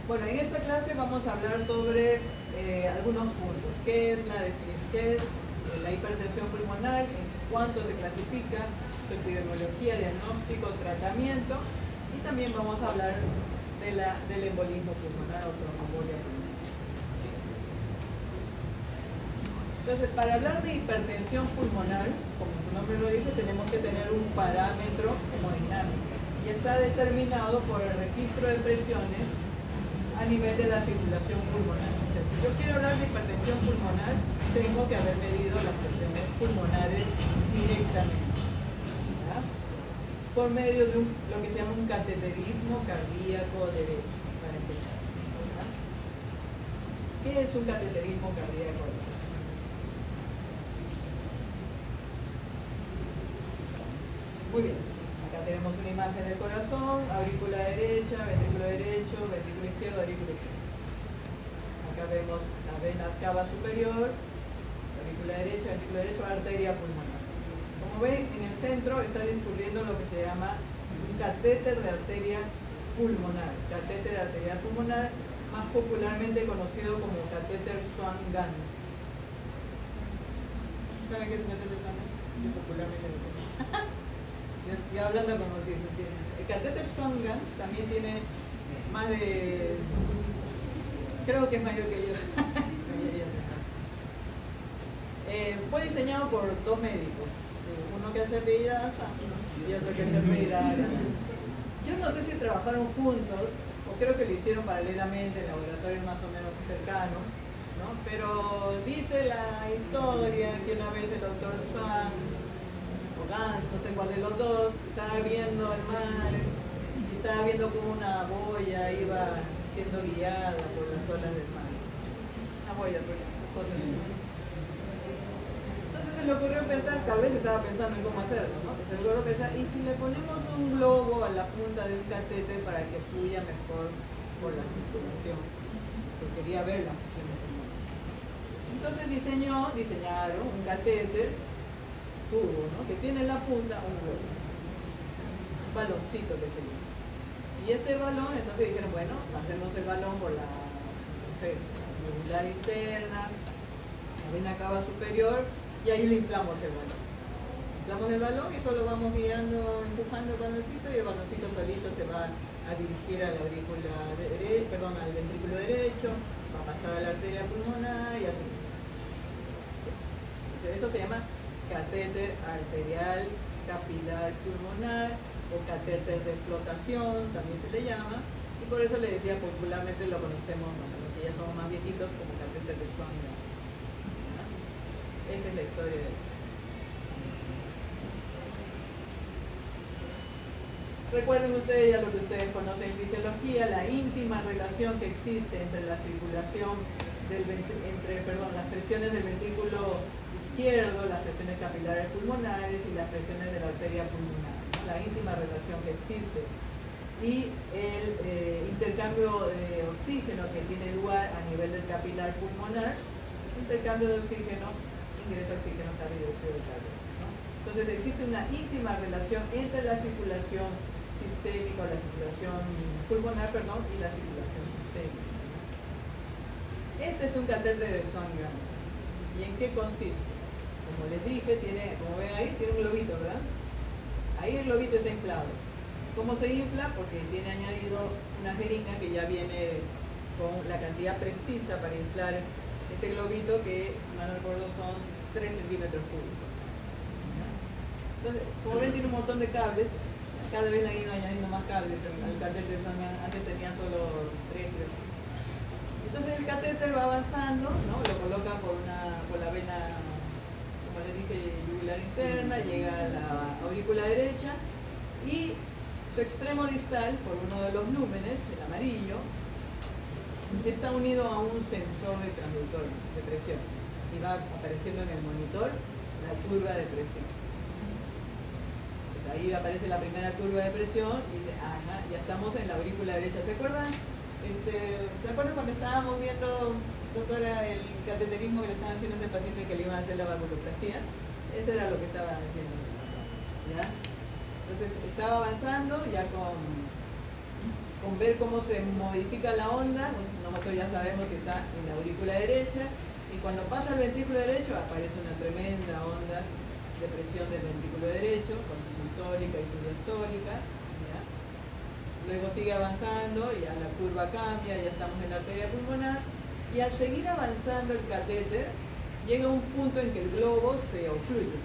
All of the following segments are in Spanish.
Bueno, en esta clase vamos a hablar sobre algunos puntos. ¿Qué es la hipertensión pulmonar? ¿En cuánto se clasifica? Su epidemiología, diagnóstico, tratamiento. Y también vamos a hablar del embolismo pulmonar o tromboembolia pulmonar. ¿Sí? Entonces, para hablar de hipertensión pulmonar, como su nombre lo dice, tenemos que tener un parámetro hemodinámico. Y está determinado por el registro de presiones a nivel de la circulación pulmonar. O sea, si yo quiero hablar de hipertensión pulmonar, tengo que haber medido las presiones pulmonares directamente, ¿ya? Por medio de lo que se llama un cateterismo cardíaco derecho, para empezar, ¿ya? ¿Qué es un cateterismo cardíaco derecho? Muy bien. Acá tenemos una imagen del corazón, aurícula derecha, ventrículo izquierdo, aurícula izquierda. Acá vemos las venas cava superior, aurícula derecha, ventrículo derecho, arteria pulmonar. Como ven, en el centro está discurriendo lo que se llama un catéter de arteria pulmonar. Catéter arterial pulmonar, más popularmente conocido como catéter Swan-Ganz. ¿Saben qué es un catéter Swan-Ganz? Yo popularmente lo conozco. Ya hablando como si se entiende. El catéter Swan-Ganz también tiene más de... creo que es mayor que yo. Fue diseñado por dos médicos. Uno que hace apellida y otro que hace apellida. Yo no sé si trabajaron juntos, o creo que lo hicieron paralelamente en laboratorios más o menos cercanos, ¿no? Pero dice la historia que una vez el doctor Swan, Ganz, no sé cuál de los dos, estaba viendo el mar y estaba viendo como una boya iba siendo guiada por las olas del mar. Una boya, pues, cosas así. Entonces se le ocurrió pensar, tal vez estaba pensando en cómo hacerlo, ¿no? Se le ocurrió pensar, ¿y si le ponemos un globo a la punta del catéter para que fluya mejor por la circulación? Porque quería ver la función del pulmón. Entonces diseñaron un catéter tubo, ¿no? Que tiene en la punta un globo, un baloncito que se llama. Y este balón, entonces dijeron, bueno, hacemos el balón por la, no sé, la medular interna, la vena cava superior, y ahí le inflamos el balón. Inflamos el balón y solo vamos guiando, empujando el baloncito, y el baloncito solito se va a dirigir a la aurícula al ventrículo derecho, va a pasar a la arteria pulmonar y así. Entonces, eso se llama catéter arterial capilar pulmonar o catéter de flotación, también se le llama, y por eso le decía popularmente, lo conocemos los que ya somos más viejitos, como catéter de Swan-Ganz. Esa es la historia de esto. Recuerden ustedes ya lo que ustedes conocen en fisiología, la íntima relación que existe entre la circulación las presiones del ventrículo izquierdo, las presiones capilares pulmonares y las presiones de la arteria pulmonar, ¿no? La íntima relación que existe. Y el intercambio de oxígeno que tiene lugar a nivel del capilar pulmonar, intercambio de oxígeno, ingreso de oxígeno, sale dióxido de carbono, ¿no? Entonces existe una íntima relación entre la circulación sistémica o la circulación pulmonar, y la circulación sistémica. Este es un catéter de Swan-Ganz. ¿Y en qué consiste? Como les dije, como ven ahí, tiene un globito, ¿verdad? Ahí el globito está inflado. ¿Cómo se infla? Porque tiene añadido una jeringa que ya viene con la cantidad precisa para inflar este globito, que, si mal no recuerdo, son 3 centímetros cúbicos. Entonces, como ven, tiene un montón de cables. Cada vez le han ido añadiendo más cables al catéter. Antes tenía solo 3, creo. Entonces el catéter va avanzando, ¿no? Lo coloca por la vena, como les dije, yugular interna, llega a la aurícula derecha y su extremo distal, por uno de los lúmenes, el amarillo, está unido a un sensor de transductor de presión y va apareciendo en el monitor la curva de presión. Pues ahí aparece la primera curva de presión y dice, ajá, ya estamos en la aurícula derecha. ¿Se acuerdan? ¿Se acuerdan cuando estábamos viendo, doctora, el cateterismo que le estaban haciendo a ese paciente que le iban a hacer la valvuloplastía? Eso era lo que estaban haciendo, ¿ya? Entonces estaba avanzando ya con con ver cómo se modifica la onda. Nosotros ya sabemos que está en la aurícula derecha, y cuando pasa al ventrículo derecho aparece una tremenda onda de presión del ventrículo derecho, con su sistólica y su diastólica. ¿Ya? Luego sigue avanzando, ya la curva cambia, ya estamos en la arteria pulmonar, y al seguir avanzando el catéter, llega un punto en que el globo se ocluye.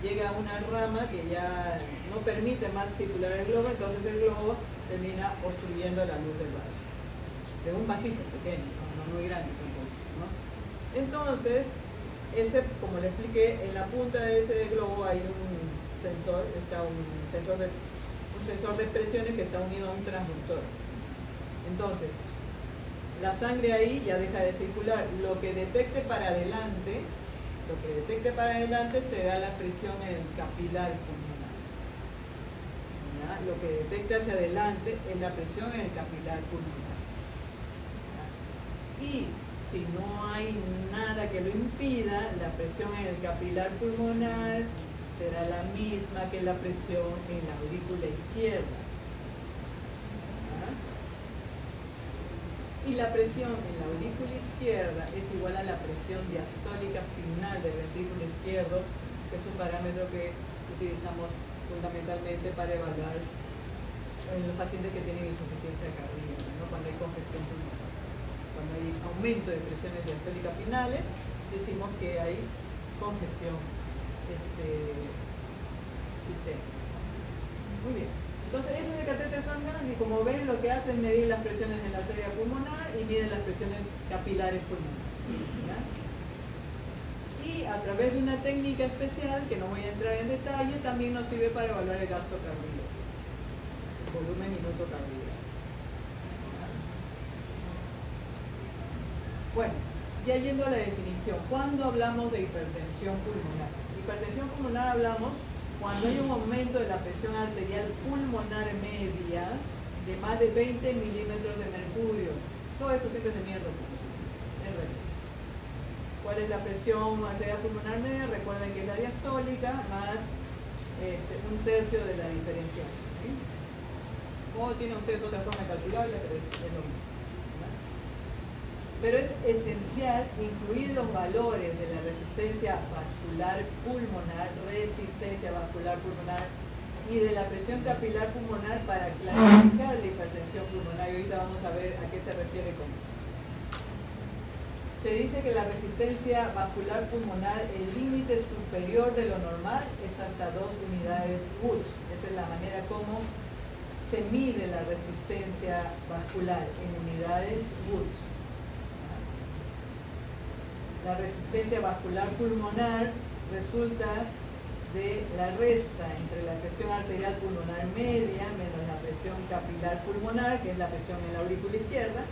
Llega a una rama que ya no permite más circular el globo, entonces el globo termina obstruyendo la luz del vaso. De un vasito pequeño, no muy grande tampoco, ¿no? Entonces, como le expliqué, en la punta de ese globo hay un sensor, está un sensor de presiones que está unido a un transductor. Entonces, la sangre ahí ya deja de circular. Lo que detecte para adelante será la presión en el capilar pulmonar. ¿Ya? Lo que detecte hacia adelante es la presión en el capilar pulmonar. ¿Ya? Y si no hay nada que lo impida, la presión en el capilar pulmonar será la misma que la presión en la aurícula izquierda. ¿Ya? Y la presión en la aurícula izquierda es igual a la presión diastólica final del ventrículo izquierdo, que es un parámetro que utilizamos fundamentalmente para evaluar en los pacientes que tienen insuficiencia cardíaca, ¿no? Cuando hay congestión pulmonar. Cuando hay aumento de presiones diastólicas finales, decimos que hay congestión sistémica. Muy bien. Entonces, ese es el catéter sonda, y como ven, lo que hace es medir las presiones en la arteria pulmonar y mide las presiones capilares pulmonares. ¿Ya? Y a través de una técnica especial, que no voy a entrar en detalle, también nos sirve para evaluar el gasto cardíaco, el volumen minuto cardíaco. Bueno, ya yendo a la definición, ¿cuándo hablamos de hipertensión pulmonar? Hipertensión pulmonar hablamos cuando hay un aumento de la presión arterial pulmonar media de más de 20 milímetros de mercurio. Todo esto siempre es de mierda. ¿Cuál es la presión arterial pulmonar media? Recuerden que es la diastólica más un tercio de la diferencial. ¿Sí? O tiene usted otra forma calculable, pero es lo mismo. Pero es esencial incluir los valores de la resistencia vascular pulmonar, y de la presión capilar pulmonar para clasificar la hipertensión pulmonar. Y ahorita vamos a ver a qué se refiere con esto. Se dice que la resistencia vascular pulmonar, el límite superior de lo normal es hasta 2 unidades Wood. Esa es la manera como se mide la resistencia vascular en unidades Wood. La resistencia vascular pulmonar resulta de la resta entre la presión arterial pulmonar media menos la presión capilar pulmonar, que es la presión en la aurícula izquierda,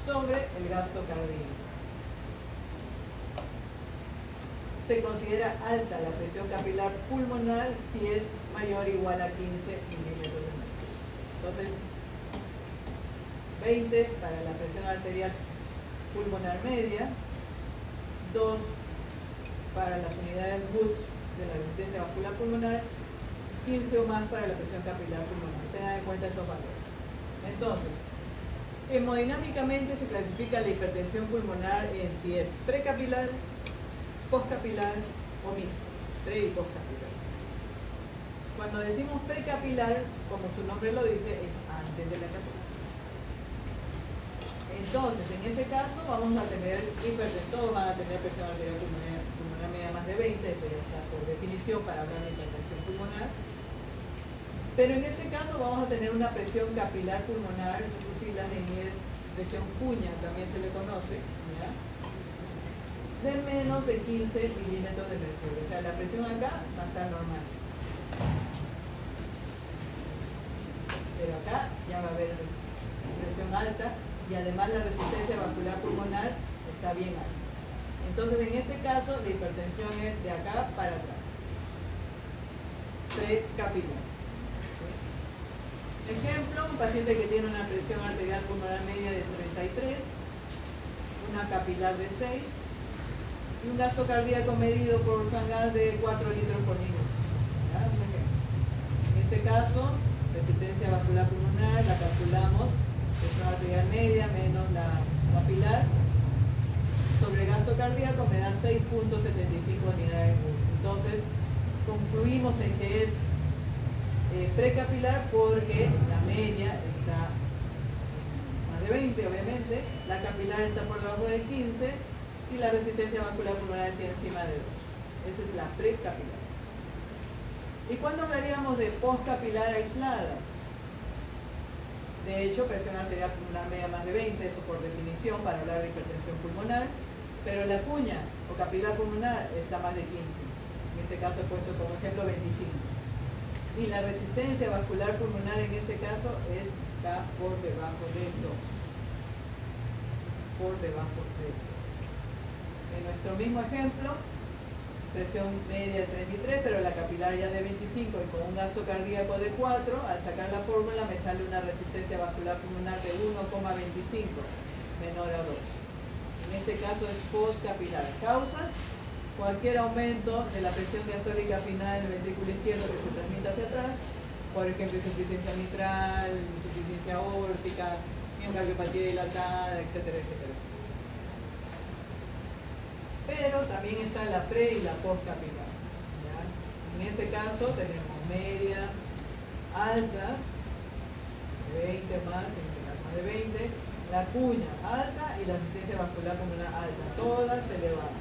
sobre el gasto cardíaco. Se considera alta la presión capilar pulmonar si es mayor o igual a 15 milímetros de mercurio. Entonces, 20 para la presión arterial pulmonar media, 2 para las unidades Wood de la resistencia vascular pulmonar, 15 o más para la presión capilar pulmonar. Tengan en cuenta esos valores. Entonces, hemodinámicamente se clasifica la hipertensión pulmonar en si es precapilar, postcapilar o mixta. Pre y postcapilar. Cuando decimos precapilar, como su nombre lo dice, es antes de la capilar. Entonces, en ese caso vamos a tener hipertensión, todos van a tener presión arterial pulmonar media más de 20, eso ya está por definición para hablar de hipertensión pulmonar. Pero en este caso vamos a tener una presión capilar pulmonar, las es presión cuña, también se le conoce, ¿ya? De menos de 15 milímetros de mercurio. O sea, la presión acá va a estar normal. Pero acá ya va a haber presión alta. Y además la resistencia vascular pulmonar está bien alta. Entonces, en este caso, la hipertensión es de acá para atrás. Precapilar. ¿Sí? Ejemplo, un paciente que tiene una presión arterial pulmonar media de 33, una capilar de 6 y un gasto cardíaco medido por Sangad de 4 litros por minuto. ¿Ya? En este caso, de resistencia vascular pulmonar la calculamos, presión arterial media menos la capilar, sobre gasto cardíaco me da 6.75 unidades. Entonces, concluimos en que es precapilar porque la media está más de 20, obviamente, la capilar está por debajo de 15 y la resistencia vascular pulmonar está encima de 2. Esa es la precapilar. ¿Y cuándo hablaríamos de postcapilar aislada? De hecho, presión arterial pulmonar media más de 20, eso por definición para hablar de hipertensión pulmonar, pero la cuña o capilar pulmonar está más de 15. En este caso he puesto como ejemplo 25. Y la resistencia vascular pulmonar en este caso está por debajo de 2. Por debajo de 2. En nuestro mismo ejemplo, presión media de 33, pero la capilar ya de 25 y con un gasto cardíaco de 4, al sacar la fórmula me sale una resistencia vascular pulmonar de 1,25 menor a 2. En este caso es postcapilar. Causas: cualquier aumento de la presión diastólica final del ventrículo izquierdo que se transmite hacia atrás, por ejemplo insuficiencia mitral, insuficiencia aórtica, miocardiopatía dilatada, etcétera, etcétera. Pero también está la pre y la postcapilar. En ese caso tenemos media, alta, 20 más, en este caso más de 20, la cuña alta y la resistencia vascular pulmonar alta, todas elevadas.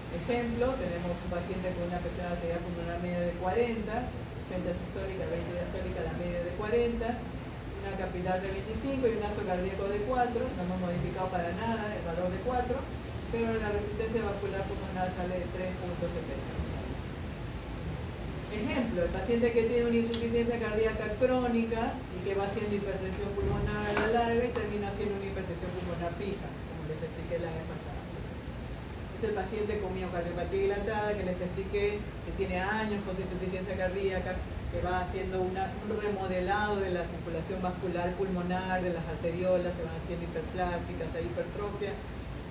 Ejemplo, tenemos un paciente con una presión arterial pulmonar media de 40, 80 sistólica, 20 diastólica, la media de 40, una capilar de 25 y un gasto cardíaco de 4, no hemos modificado para nada el valor de 4, pero la resistencia vascular pulmonar sale de 3.70. Ejemplo, el paciente que tiene una insuficiencia cardíaca crónica y que va haciendo hipertensión pulmonar a la larga y termina haciendo una hipertensión pulmonar fija, como les expliqué la vez pasada. Es el paciente con miocardiopatía dilatada que les expliqué que tiene años con insuficiencia cardíaca, que va haciendo un remodelado de la circulación vascular pulmonar, de las arteriolas, se van haciendo hiperplásicas, hay hipertrofia,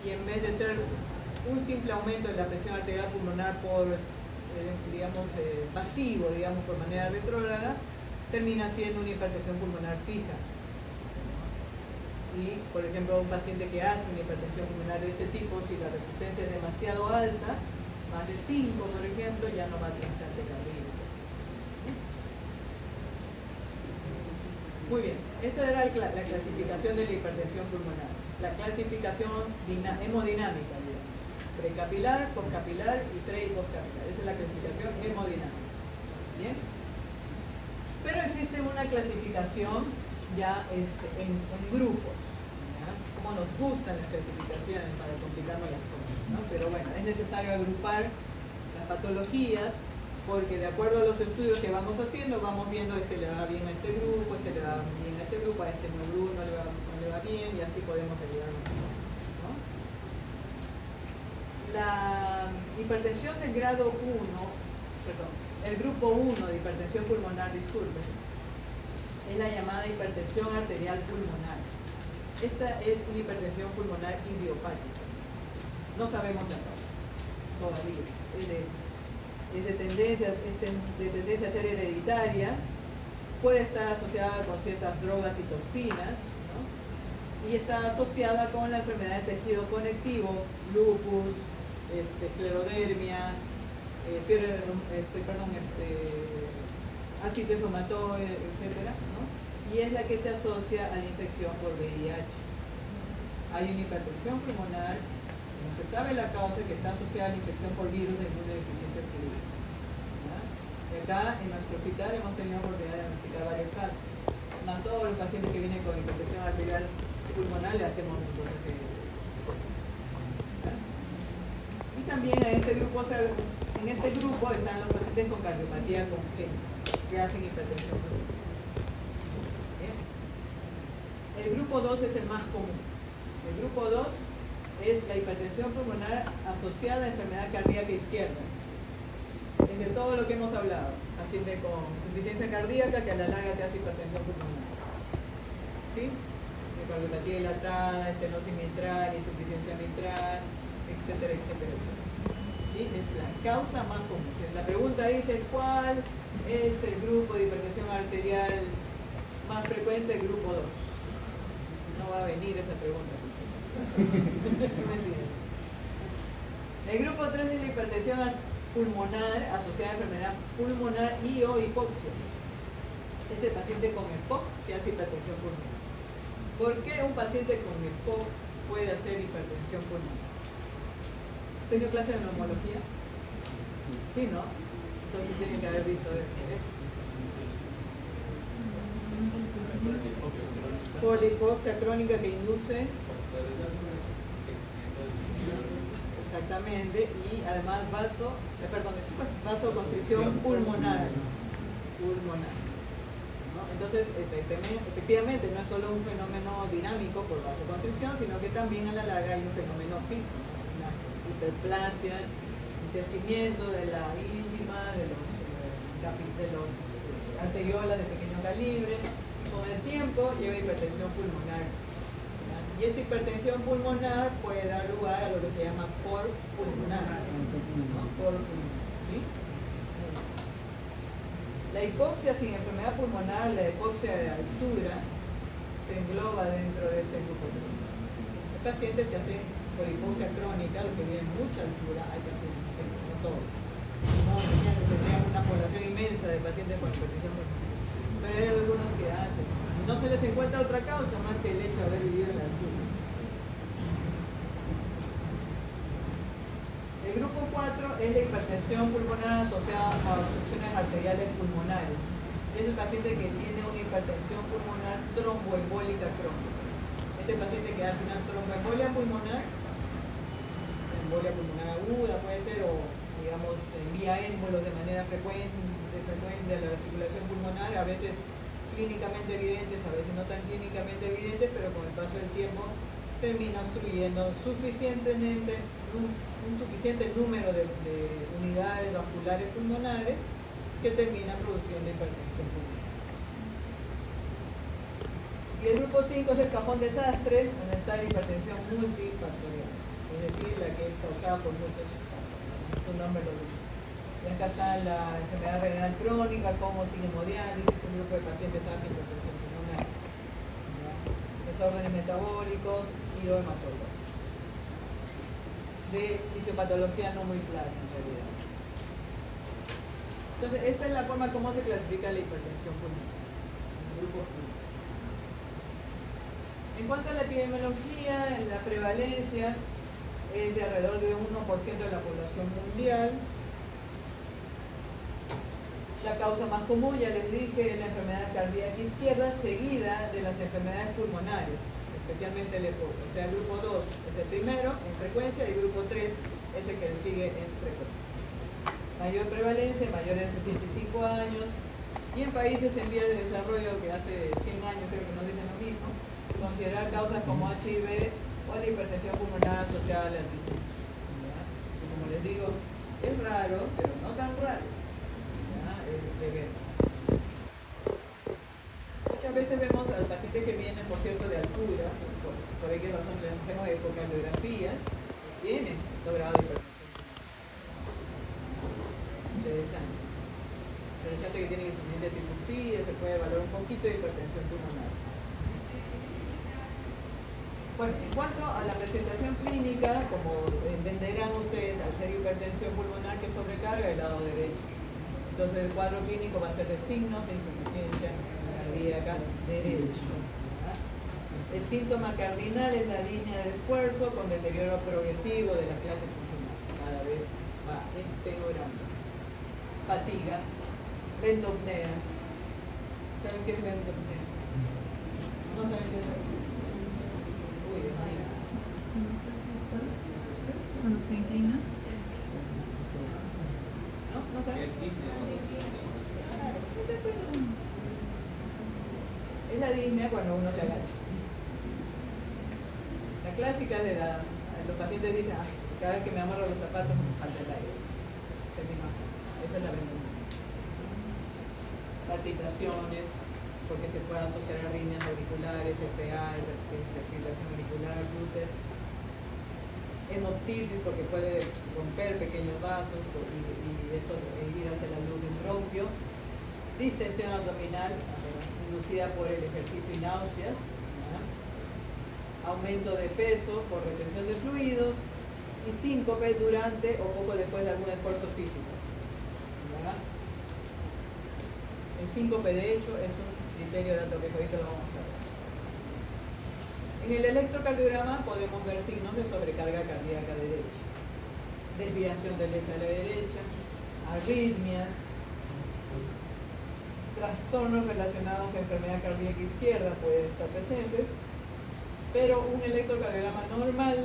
y en vez de ser un simple aumento de la presión arterial pulmonar por pasivo, por manera retrógrada, termina siendo una hipertensión pulmonar fija. Y, por ejemplo, un paciente que hace una hipertensión pulmonar de este tipo, si la resistencia es demasiado alta, más de 5, por ejemplo, ya no va a trasplante cardíaco. Muy bien, esta era la clasificación de la hipertensión pulmonar. La clasificación hemodinámica, precapilar, postcapilar y pre y postcapilar. Esa es la clasificación hemodinámica. ¿Bien? Pero existe una clasificación ya en grupos. ¿Ya? Como nos gustan las clasificaciones para complicarnos las cosas, ¿no? Pero bueno, es necesario agrupar las patologías porque de acuerdo a los estudios que vamos haciendo, vamos viendo este le va bien a este grupo, este le va bien a este grupo, a este no le va bien y así podemos ayudar. La hipertensión del grado 1, perdón, el grupo 1 de hipertensión pulmonar, disculpen, es la llamada hipertensión arterial pulmonar. Esta es una hipertensión pulmonar idiopática. No sabemos la causa todavía. Es de tendencia a ser hereditaria, puede estar asociada con ciertas drogas y toxinas, ¿no? Y está asociada con la enfermedad de tejido conectivo, lupus, esclerodermia, artritis reumatoide, etc., ¿no? Y es la que se asocia a la infección por VIH. Hay una hipertensión pulmonar, no se sabe la causa, que está asociada a la infección por virus de inmunodeficiencia adquirida. Y acá en nuestro hospital hemos tenido oportunidad de diagnosticar varios casos. No a todos los pacientes que vienen con hipertensión arterial pulmonar le hacemos un proceso de... Y también en este grupo están los pacientes con cardiopatía congénita que hacen hipertensión pulmonar. El grupo 2 es el más común. El grupo 2 es la hipertensión pulmonar asociada a enfermedad cardíaca izquierda. Es de todo lo que hemos hablado. Paciente con insuficiencia cardíaca que a la larga te hace hipertensión pulmonar. ¿Sí? Miocardiopatía dilatada, estenosis mitral, insuficiencia mitral, etcétera, etcétera, etcétera. Y ¿sí? Es la causa más común. La pregunta dice, ¿cuál es el grupo de hipertensión arterial más frecuente? El grupo 2. No va a venir esa pregunta. El grupo 3 es la hipertensión pulmonar asociada a enfermedad pulmonar y o hipoxia. Es el paciente con EPOC que hace hipertensión pulmonar. ¿Por qué un paciente con EPOC puede hacer hipertensión pulmonar? ¿Tenido clase de neumología? Sí, ¿no? Entonces tienen que haber visto eso. Polihipoxia crónica que induce. Exactamente, y además vasoconstricción pulmonar. ¿No? Entonces, efectivamente, no es solo un fenómeno dinámico por vasoconstricción, sino que también a la larga hay un fenómeno físico, una hiperplasia, un crecimiento de la íntima, de los arteriolas de pequeño calibre, con el tiempo lleva hipertensión pulmonar. Y esta hipertensión pulmonar puede dar lugar a lo que se llama POR pulmonar. ¿No? POR pulmonar, ¿sí? La hipoxia sin enfermedad pulmonar, la hipoxia de altura, se engloba dentro de este grupo. Hay pacientes que hacen por hipoxia crónica, los que viven mucha altura, hay pacientes, no todos. No, tendrían una población inmensa de pacientes con hipertensión pulmonar. Pero hay algunos que hacen. No se les encuentra otra causa más que el hecho de haber vivido en la altura. El grupo 4 es la hipertensión pulmonar asociada a obstrucciones arteriales pulmonares. Es el paciente que tiene una hipertensión pulmonar tromboembólica crónica. Es el paciente que hace una tromboembolia pulmonar aguda puede ser, o digamos envía émbolos de manera frecuente a la circulación pulmonar, a veces clínicamente evidentes, a veces no tan clínicamente evidentes, pero con el paso del tiempo termina obstruyendo un suficiente número de unidades vasculares pulmonares que terminan produciendo hipertensión pulmonar. Y el grupo 5 es el cajón desastre, donde está la hipertensión multifactorial, es decir, la que es causada por muchos factores. Su nombre lo dice. Y acá está la enfermedad renal crónica, como hemodiálisis, un grupo de pacientes hace hipertensión pulmonar, desórdenes metabólicos y o hematología. De fisiopatología no muy clara en realidad. Entonces, esta es la forma como se clasifica la hipertensión pulmonar. Grupo 5. En cuanto a la epidemiología, la prevalencia es de alrededor de 1% de la población mundial. La causa más común, ya les dije, es la enfermedad cardíaca izquierda, seguida de las enfermedades pulmonares, especialmente el EPOC. O sea, el grupo 2 es el primero en frecuencia y el grupo 3 es el que le sigue en frecuencia. Mayor prevalencia, mayores de 65 años, y en países en vías de desarrollo que hace 100 años creo que nos dicen lo mismo, considerar causas como HIV o la hipertensión pulmonar asociada a la altitud. Y como les digo, es raro, pero no tan raro. Muchas veces vemos al paciente que viene, por cierto, de altura, por qué razón les hacemos ecocardiografías, tienen logrado hipertensión. Interesante. Interesante que tiene insuficiencia tripulpida, se puede evaluar un poquito de hipertensión pulmonar. Bueno, en cuanto a la presentación clínica, como entenderán ustedes, al ser hipertensión pulmonar que sobrecarga el lado derecho. Entonces el cuadro clínico va a ser de signos de insuficiencia cardíaca derecho. El síntoma cardinal es la línea de esfuerzo con deterioro progresivo de la clase funcional. Cada vez va empeorando. Fatiga, ventopnea. ¿Saben qué es ventopnea? ¿No saben qué es? Uy, Dios mío. Cuando se inclina. ¿No saben? Es la disnea cuando uno se agacha. La clásica de los pacientes dicen, cada vez que me amarro los zapatos me falta el aire. Esa es la ventopnea. Palpitaciones, porque se puede asociar a arritmias auriculares, FA, fibrilación auricular, glúteo. hemoptisis porque puede romper pequeños vasos y esto ir hacia la luz de un bronquio, distensión abdominal inducida por el ejercicio y náuseas, ¿verdad? Aumento de peso por retención de fluidos y síncope durante o poco después de algún esfuerzo físico, ¿verdad? El síncope de hecho es un criterio de alto riesgo, ahorita lo vamos a ver. En el electrocardiograma podemos ver signos de sobrecarga cardíaca derecha, desviación del eje a la derecha, arritmias, trastornos relacionados a enfermedad cardíaca izquierda pueden estar presentes, pero un electrocardiograma normal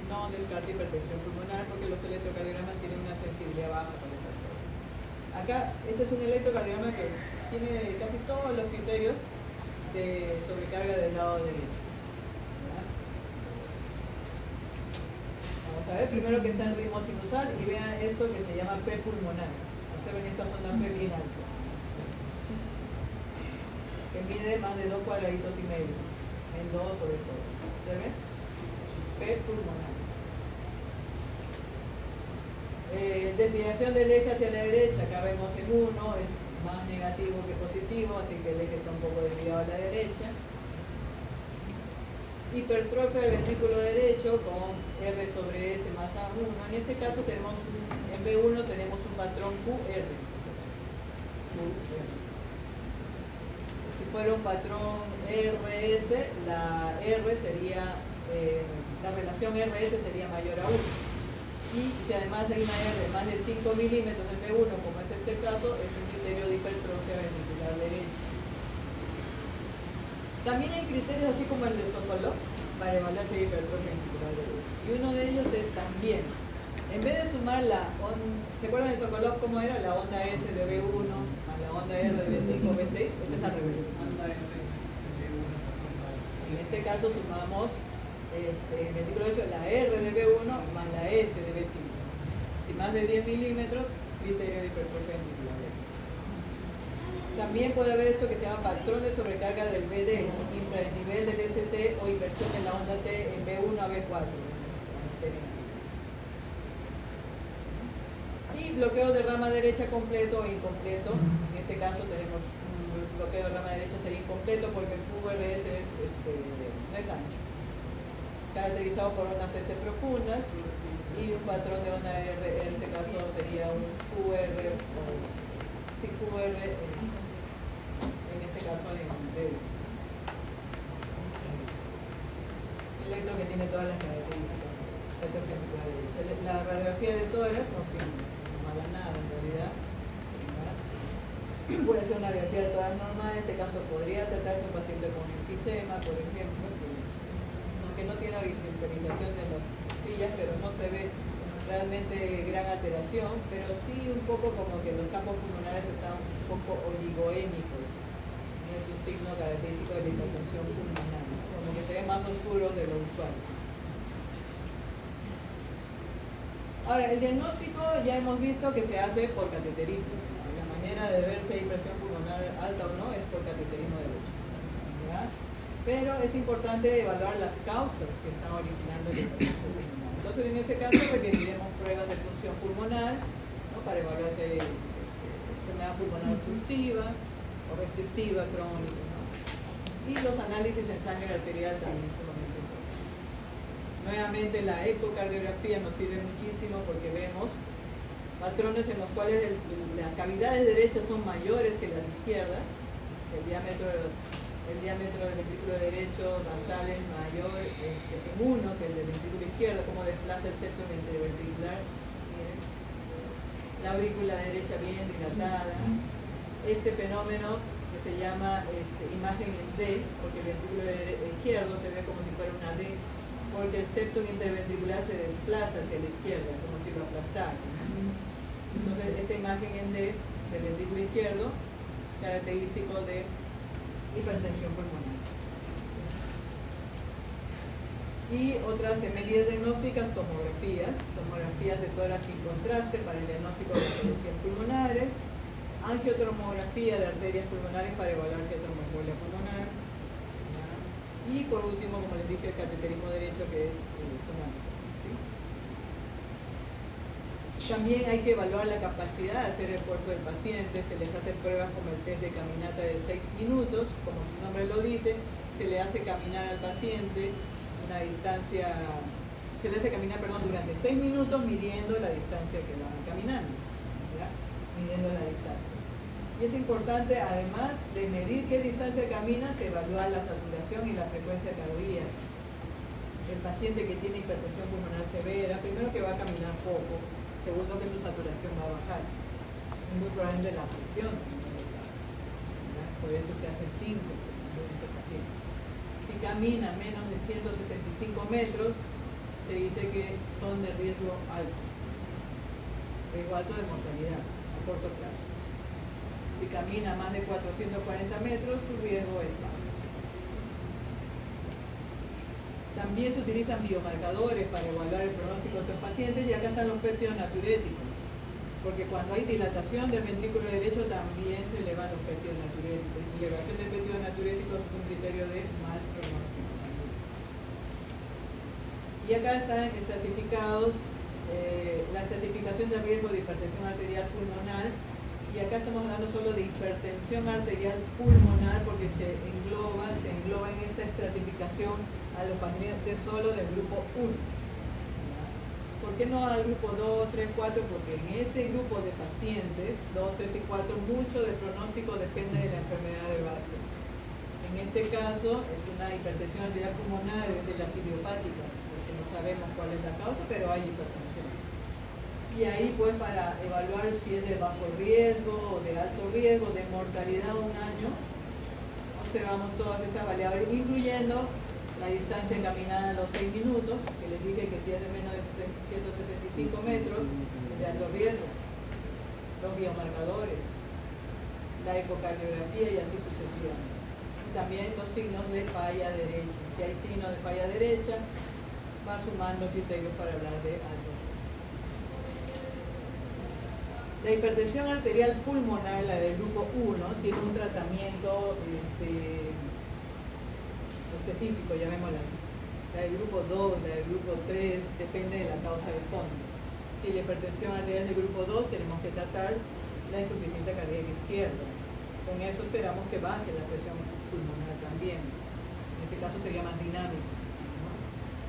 no descarta hipertensión pulmonar porque los electrocardiogramas tienen una sensibilidad baja para estas cosas. Acá, este es un electrocardiograma que tiene casi todos los criterios de sobrecarga del lado derecho. Vamos a ver, primero que está en ritmo sinusal y vean esto que se llama P pulmonar. Observen esta zona P bien alta, que mide más de 2,5 cuadraditos, en 2 sobre todo. ¿Observen? P pulmonar. Desviación del eje hacia la derecha, acá vemos en 1, es más negativo que positivo, así que el eje está un poco desviado a la derecha. Hipertrofia del ventrículo derecho con R sobre S más A1. En este caso tenemos en B1 tenemos un patrón QR. Si fuera un patrón RS, la R sería, la relación RS sería mayor a 1. Y si además hay una R de más de 5 milímetros en B1, como es este caso, es un criterio de hipertrofia ventricular derecha. También hay criterios así como el de Sokolov para evaluar si hay hipertrofia ventricular derecha. Y uno de ellos es también, en vez de sumar ¿se acuerdan de Sokolov cómo era? La onda S de B1 a la onda R de B5 o B6, este es al revés. En este caso sumamos en ventrículo derecho la R de B1 más la S de B5. Si más de 10 milímetros, criterio de hipertrofia ventricular derecha. También puede haber esto que se llama patrón de sobrecarga del BD, infranivel del ST o inversión en la onda T en B1 a B4. Y bloqueo de rama derecha completo o incompleto. En este caso tenemos un bloqueo de rama derecha sería incompleto porque el QRS no es ancho. Caracterizado por ondas S profundas y un patrón de onda R, en este caso sería un QR o sin QR. En este caso en D. El electro que tiene todas las características. La radiografía de tórax no mala nada en realidad. Puede ser una radiografía de tórax normal, en este caso podría tratarse un paciente con enfisema, por ejemplo, aunque no tiene visualización de las costillas, pero no se ve realmente gran alteración, pero sí un poco como que los campos pulmonares están un poco oligoémicos. Es un signo característico de la hipertensión pulmonar, ¿no? Como que se ve más oscuro de lo usual. Ahora, el diagnóstico ya hemos visto que se hace por cateterismo. La manera de ver si hay presión pulmonar alta o no es por cateterismo derecho, ¿ya? Pero es importante evaluar las causas que están originando la hipertensión pulmonar. Entonces, en ese caso requeriremos pruebas de función pulmonar, ¿no? Para evaluar si hay enfermedad pulmonar obstructiva o restrictiva crónica, ¿no? Y los análisis en sangre arterial también sumamente importantes. Nuevamente la ecocardiografía nos sirve muchísimo porque vemos patrones en los cuales las cavidades derechas son mayores que las izquierdas, el diámetro del ventrículo derecho basal es mayor en uno que el del ventrículo izquierdo, como desplaza el septum interventricular. Miren, la aurícula derecha bien dilatada. Este fenómeno que se llama imagen en D, porque el ventrículo izquierdo se ve como si fuera una D, porque el septum interventricular se desplaza hacia la izquierda, como si lo aplastara. Entonces, esta imagen en D del ventrículo izquierdo, característico de hipertensión pulmonar. Y otras medidas diagnósticas, tomografías de tórax sin contraste para el diagnóstico de patologías pulmonares, angiotomografía de arterias pulmonares para evaluar si hay tromboembolia pulmonar, y por último, como les dije, el cateterismo derecho, que es fundamental, ¿sí? También hay que evaluar la capacidad de hacer esfuerzo del paciente. Se les hace pruebas como el test de caminata de 6 minutos, como su nombre lo dice. Se le hace caminar al paciente una distancia, se le hace caminar, durante 6 minutos midiendo la distancia que van caminando, ¿ya? Midiendo la distancia. Y es importante, además de medir qué distancia camina, se evalúa la saturación y la frecuencia cardíaca. El paciente que tiene hipertensión pulmonar severa, primero que va a caminar poco, segundo que su saturación va a bajar. Es muy probablemente la presión, ¿ya? Por eso que hacen 5 en estos pacientes. Si camina menos de 165 metros, se dice que son de riesgo alto de mortalidad a corto plazo. Si camina más de 440 metros, su riesgo es bajo. También se utilizan biomarcadores para evaluar el pronóstico de estos pacientes, y acá están los péptidos natriuréticos, porque cuando hay dilatación del ventrículo derecho también se elevan los péptidos natriuréticos. Y la elevación de péptidos natriuréticos es un criterio de mal pronóstico. Y acá están estratificados la estratificación de riesgo de hipertensión arterial pulmonar, y acá estamos hablando solo de hipertensión arterial pulmonar porque se engloba en esta estratificación a los pacientes solo del grupo 1. ¿Por qué no al grupo 2, 3, 4? Porque en este grupo de pacientes, 2, 3 y 4, mucho del pronóstico depende de la enfermedad de base. En este caso es una hipertensión arterial pulmonar de las idiopáticas, porque no sabemos cuál es la causa, pero hay hipertensión. Y ahí pues para evaluar si es de bajo riesgo o de alto riesgo, de mortalidad un año, observamos todas estas variables, incluyendo la distancia caminada a los 6 minutos, que les dije que si es de menos de 165 metros, es de alto riesgo, los biomarcadores, la ecocardiografía y así sucesivamente. Y también los signos de falla derecha. Si hay signos de falla derecha, va sumando criterios para hablar de alto riesgo. La hipertensión arterial pulmonar, la del grupo 1, tiene un tratamiento específico, llamémosla así. La del grupo 2, la del grupo 3, depende de la causa de fondo. Si la hipertensión arterial del grupo 2, tenemos que tratar la insuficiencia cardíaca izquierda. Con eso esperamos que baje la presión pulmonar también. En este caso sería más dinámico, ¿no?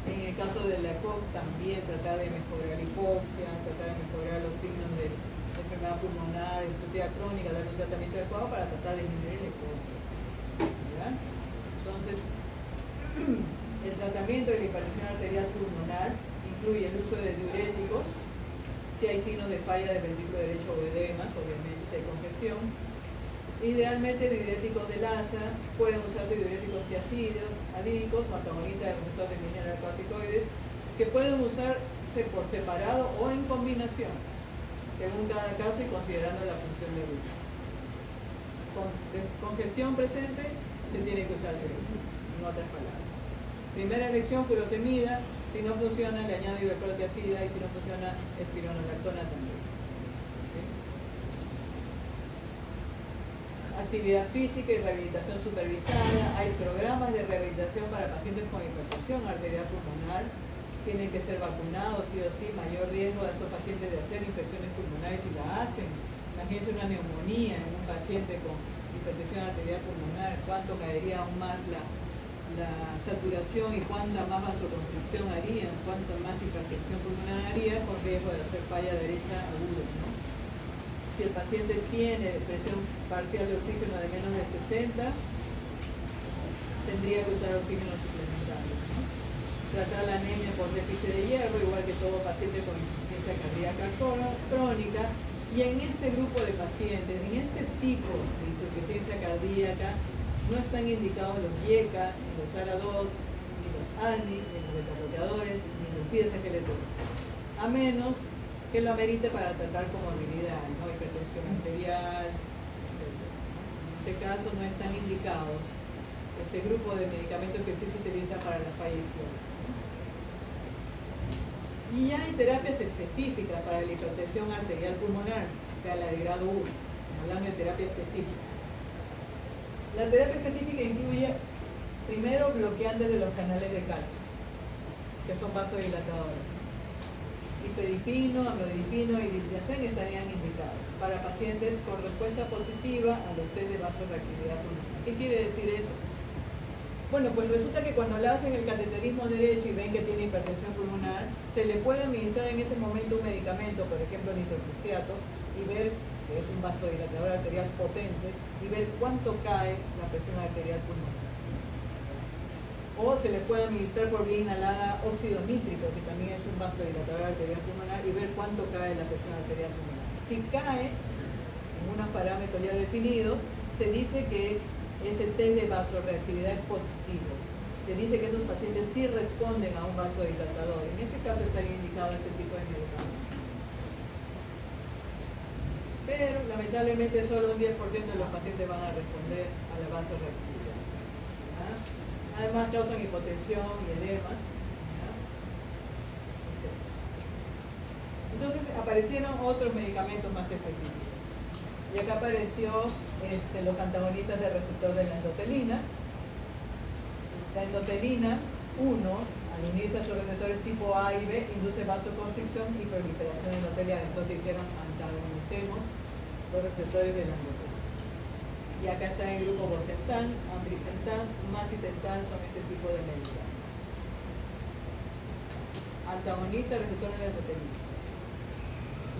En el caso de la EPOC, también tratar de mejorar la hipoxia, tratar de mejorar los signos de enfermedad pulmonar, insuficiencia crónica, darle un tratamiento adecuado para tratar de disminuir la hipoxia. ¿Ya? Entonces, el tratamiento de la hipertensión arterial pulmonar incluye el uso de diuréticos, si hay signos de falla del ventrículo derecho o edemas, obviamente si hay congestión. Idealmente diuréticos de LASA, pueden usarse diuréticos tiazídicos o antagonistas de receptores de mineralocorticoides, que pueden usarse por separado o en combinación, según cada caso y considerando la función del uso. Con congestión presente, se tiene que usar diurético, en otras palabras. Primera elección, furosemida. Si no funciona, le añado hidroclorotiazida, y si no funciona, espironolactona también. ¿Sí? Actividad física y rehabilitación supervisada. Hay programas de rehabilitación para pacientes con hipertensión arterial pulmonar. Tienen que ser vacunados, sí o sí. Mayor riesgo de estos pacientes de hacer infecciones pulmonares si la hacen. Imagínense una neumonía en un paciente con hipertensión arterial pulmonar. ¿Cuánto caería aún más la saturación y cuánta más vasoconstricción haría? ¿Cuánto más hipertensión pulmonar haría con riesgo de hacer falla derecha aguda, ¿no? Si el paciente tiene presión parcial de oxígeno de menos de 60, tendría que usar oxígeno suplementario, ¿no? Tratar la anemia por déficit de hierro, igual que todo paciente con insuficiencia cardíaca crónica. Y en este grupo de pacientes, en este tipo de insuficiencia cardíaca, no están indicados los IECA, ni los ARA2, ni los ANI, ni los beta-bloqueadores, ni los ISGLT, a menos que lo amerite para tratar comorbilidad, ¿no? Hipertensión arterial, etc. En este caso no están indicados este grupo de medicamentos que sí se utiliza para la falla izquierda. Y ya hay terapias específicas para la hipertensión arterial pulmonar, o sea, la de grado 1, hablando de terapia específica. La terapia específica incluye, primero, bloqueantes de los canales de calcio, que son vasodilatadores. Y nifedipino, amlodipino y diltiazem estarían indicados para pacientes con respuesta positiva a los test de vasoreactividad pulmonar. ¿Qué quiere decir eso? Bueno, pues resulta que cuando le hacen el cateterismo derecho y ven que tiene hipertensión pulmonar, se le puede administrar en ese momento un medicamento, por ejemplo nitroprusiato, y ver que es un vasodilatador arterial potente, y ver cuánto cae la presión arterial pulmonar. O se le puede administrar por vía inhalada óxido nítrico, que también es un vasodilatador arterial pulmonar, y ver cuánto cae la presión arterial pulmonar. Si cae en unos parámetros ya definidos, se dice que ese test de vasoreactividad es positivo. Se dice que esos pacientes sí responden a un vasodilatador. En ese caso estaría indicado este tipo de medicamentos. Pero lamentablemente solo un 10% de los pacientes van a responder a la vasoreactividad. ¿Ah? Además causan hipotensión y edemas. ¿Ah? Entonces aparecieron otros medicamentos más específicos. Y acá apareció los antagonistas del receptor de la endotelina. La endotelina 1, al unirse a sus receptores tipo A y B, induce vasoconstricción y proliferación endotelial. Entonces dijeron, antagonicemos los receptores de la endotelina. Y acá está el grupo bosentan, ambrisentan, macitentan, son este tipo de medicamentos. Antagonista receptor de la endotelina.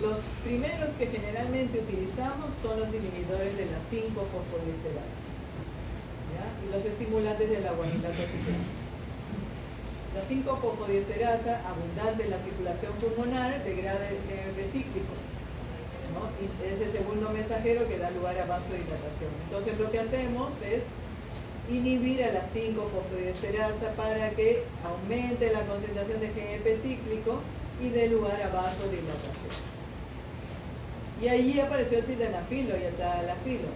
Los primeros que generalmente utilizamos son los inhibidores de la 5-fosfodiesterasa y los estimulantes de la guanilato ciclasa. La 5-fosfodiesterasa, abundante en la circulación pulmonar, degrada el GMP cíclico, ¿no? Y es el segundo mensajero que da lugar a vasodilatación. Entonces lo que hacemos es inhibir a la 5-fosfodiesterasa para que aumente la concentración de GMP cíclico y dé lugar a vasodilatación. Y allí apareció el sildenafilo y el tadalafilo.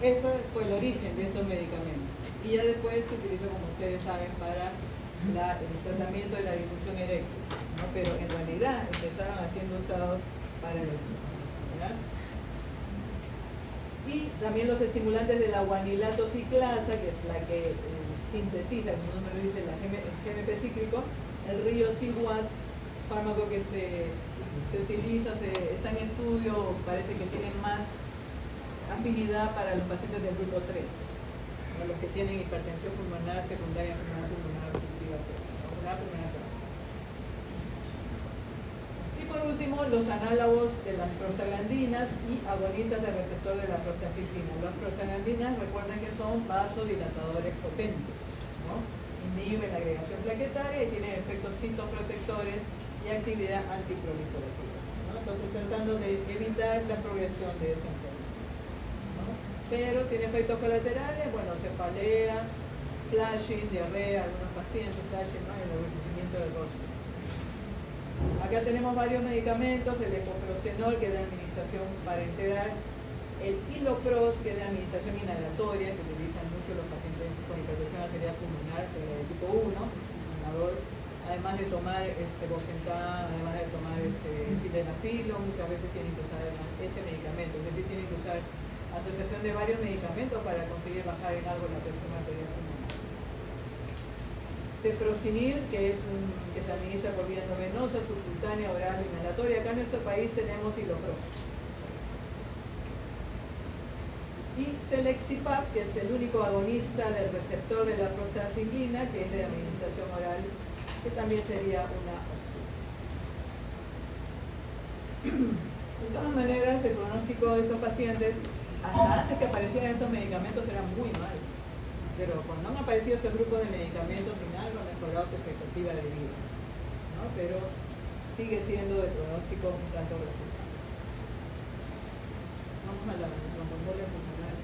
Esto fue el origen de estos medicamentos. Y ya después se utilizó, como ustedes saben, para el tratamiento de la disfunción eréctil, ¿no? Pero en realidad empezaron siendo usados para el ¿verdad? Y también los estimulantes de la guanilato ciclasa, que es la que sintetiza, como su nombre lo dice, el GMP cíclico, el riociguat, fármaco que se utiliza, está en estudio, parece que tiene más afinidad para los pacientes del grupo 3, ¿no? Los que tienen hipertensión pulmonar secundaria, enfermedad pulmonar obstructiva, enfermedad pulmonar crónica. Y por último, los análogos de las prostaglandinas y agonistas del receptor de la prostaciclina. Las prostaglandinas, recuerden que son vasodilatadores potentes, ¿no? Inhiben la agregación plaquetaria y tienen efectos citoprotectores y actividad antiproliferativa, ¿no? Entonces tratando de evitar la progresión de esa enfermedad, ¿no? Pero tiene efectos colaterales, bueno, cefalea, flashing, diarrea, algunos pacientes, flashing, ¿no? El enrojecimiento del rostro. Acá tenemos varios medicamentos, el epoprostenol, que es de administración parenteral, el hilocros, que es de administración inhalatoria, que utilizan mucho los pacientes con hipertensión arterial pulmonar, de tipo 1, inhalador. Además de tomar bosentan, además de tomar sildenafilo, muchas veces tienen que usar este medicamento, es decir, tienen que usar asociación de varios medicamentos para conseguir bajar en algo la presión arterial pulmonar. Teprostinil, que se administra por vía endovenosa, subcutánea, oral, inhalatoria. Acá en nuestro país tenemos hilocros. Y Selexipag, que es el único agonista del receptor de la prostaciclina, que es de administración oral, que también sería una opción. De todas maneras, el pronóstico de estos pacientes, hasta antes que aparecieran estos medicamentos, era muy malo. Pero cuando han aparecido estos grupos de medicamentos, en algo ha mejorado su expectativa de vida, ¿no? Pero sigue siendo de pronóstico un tanto residual. Vamos a la tromboembolia pulmonar.